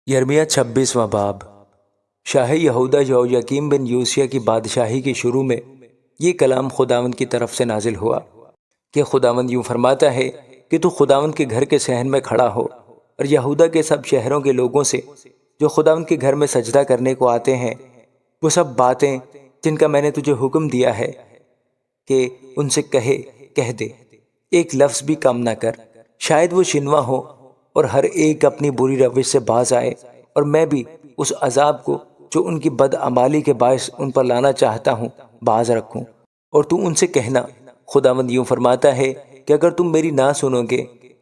यर्मिया 26वां बाब। शाह यहूदा यहोयाकीम बिन यूसिया की बादशाही के शुरू में ये कलाम खुदावंद की तरफ से नाजिल हुआ कि खुदावंद यूँ फरमाता है कि तू खुदावंद के घर के सहन में खड़ा हो और यहूदा के सब शहरों के लोगों से जो खुदावंद के घर में सजदा करने को आते हैं वो सब बातें जिनका मैंने तुझे हुक्म दिया है कि उनसे कह दे, एक लफ्ज़ भी कम ना कर, शायद वो शिनवा हो और हर एक अपनी बुरी रविश से बाज आए और मैं भी उस अजाब को जो उनकी बदअमाली के बायस उन पर लाना चाहता हूँ बाज रखूँ। और तू उनसे कहना, खुदावंद यूँ फरमाता है कि अगर तुम मेरी ना सुनोगे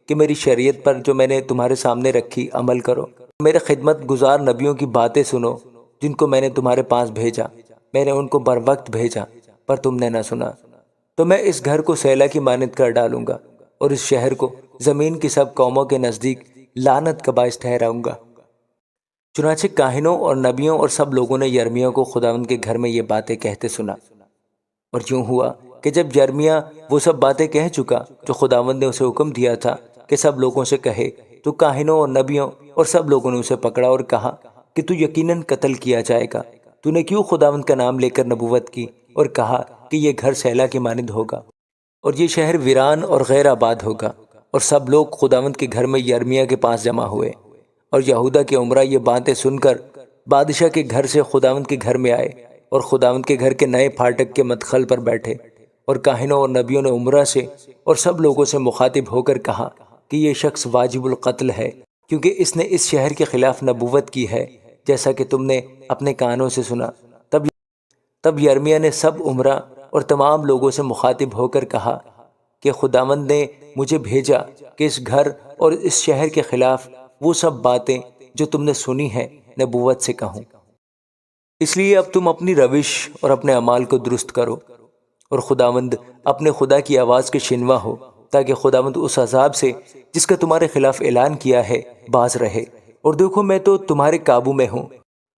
कि मेरी शरीयत पर जो मैंने तुम्हारे सामने रखी अमल करो, मेरे खिदमत गुजार नबियों की बातें सुनो जिनको मैंने तुम्हारे पास भेजा, मैंने उनको बर वक्त भेजा पर तुमने न सुना, तो मैं इस घर को सैला की मानद कर डालूंगा और इस शहर को ज़मीन की सब कौमों के नज़दीक लानत का बायस ठहराऊंगा। चुनाचे काहिनों और नबियों और सब लोगों ने यर्मिया को खुदावंद के घर में ये बातें कहते सुना। और यूँ हुआ कि जब यर्मिया वो सब बातें कह चुका जो खुदावंद ने उसे हुक्म दिया था कि सब लोगों से कहे, तो काहिनों और नबियों और सब लोगों ने उसे पकड़ा और कहा कि तू यकीनन कत्ल किया जाएगा। तूने क्यों खुदावंद का नाम लेकर नबूवत की और कहा कि ये घर सैला की मानद होगा और ये शहर वीरान और गैर आबाद होगा। और सब लोग खुदावंद के घर में यर्मिया के पास जमा हुए और यहूदा के उमरा ये बातें सुनकर बादशाह के घर से खुदावंद के घर में आए और खुदावंद के घर के नए फाटक के मदखल पर बैठे। और काहिनों और नबियों ने उमरा से और सब लोगों से मुखातिब होकर कहा कि ये शख्स वाजिबुल कत्ल है, क्योंकि इसने इस शहर के खिलाफ नबूवत की है जैसा कि तुमने अपने कानों से सुना। तब यर्मिया ने सब उमरा और तमाम लोगों से मुखातिब होकर कहा कि खुदावंद ने मुझे भेजा कि इस घर और इस शहर के खिलाफ वो सब बातें जो तुमने सुनी हैं नबूवत से कहूँ। इसलिए अब तुम अपनी रविश और अपने अमाल को दुरुस्त करो और खुदावंद अपने खुदा की आवाज़ के शिनवा हो, ताकि खुदावंद उस अजाब से जिसका तुम्हारे खिलाफ ऐलान किया है बाज रहे। और देखो, मैं तो तुम्हारे काबू में हूँ,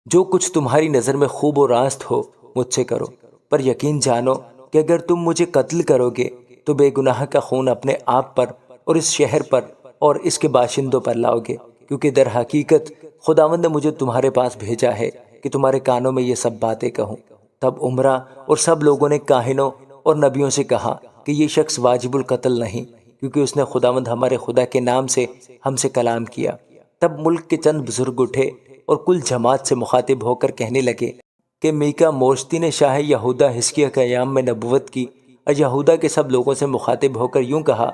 जो कुछ तुम्हारी नज़र में खूब और रास्त हो मुझसे करो, पर यकीन जानो कि अगर तुम मुझे कत्ल करोगे तो बेगुनाह का खून अपने आप पर और इस शहर पर और इसके बाशिंदों पर लाओगे, क्योंकि दर हकीकत खुदावंद ने मुझे तुम्हारे पास भेजा है कि तुम्हारे कानों में ये सब बातें कहूँ। तब उमरा और सब लोगों ने काहिनों और नबियों से कहा कि ये शख्स वाजिबुल कत्ल नहीं, क्योंकि उसने खुदावंद हमारे खुदा के नाम से हमसे कलाम किया। तब मुल्क के चंद बुजुर्ग उठे और कुल जमात से मुखातिब होकर कहने लगे कि मीका मोश्ती ने शाह यहूदा हिजकिय्याह के अयाम में नबूवत की और यहूदा के सब लोगों से मुखातिब होकर यूँ कहा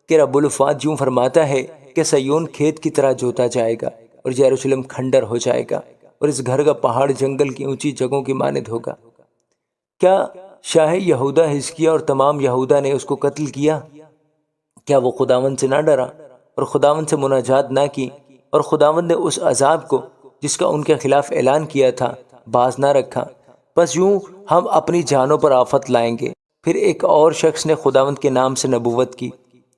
कि रब्बुल फ़ात यूँ फरमाता है कि सयोन खेत की तरह जोता जाएगा और यरूशलेम खंडर हो जाएगा और इस घर का पहाड़ जंगल की ऊंची जगहों की मानद होगा। क्या शाह यहूदा हिजकिय्याह और तमाम यहूदा ने उसको कत्ल किया? क्या वो खुदावंद से ना डरा और खुदावंद से मुनाजात ना की और खुदावंद ने उस अजाब को जिसका उनके खिलाफ ऐलान किया था बाज ना रखा? बस यूं हम अपनी जानों पर आफत लाएंगे। फिर एक और शख्स ने खुदावंद के नाम से नबूवत की,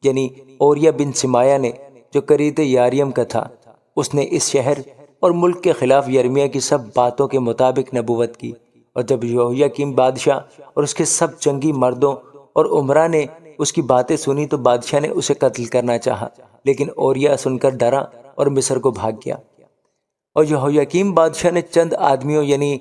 यानी ओरिया बिन सिमाया ने, जो करीत यारियम का था। उसने इस शहर और मुल्क के खिलाफ यर्मिया की सब बातों के मुताबिक नबूवत की। और जब यहोयाकीम बादशाह और उसके सब जंगी मर्दों और उमरा ने उसकी बातें सुनी तो बादशाह ने उसे कत्ल करना चाहा, लेकिन ओरिया सुनकर डरा और मिस्र को भाग गया। और यहोयाकीम बादशाह ने चंद आदमियों यानी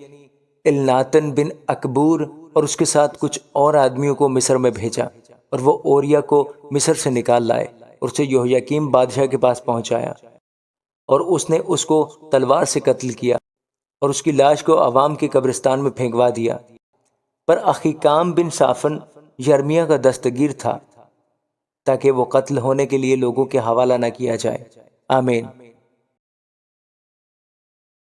इलनातन बिन अकबूर और उसके साथ कुछ और आदमियों को मिस्र में भेजा और वो ओरिया को मिस्र से निकाल लाए और उसे यहोयाकीम बादशाह के पास पहुंचाया और उसने उसको तलवार से कत्ल किया और उसकी लाश को अवाम के कब्रिस्तान में फेंकवा दिया। पर अखीकाम बिन साफन यर्मिया का दस्तगीर था ताकि वो कत्ल होने के लिए लोगों के हवाला न किया जाए। आमीन।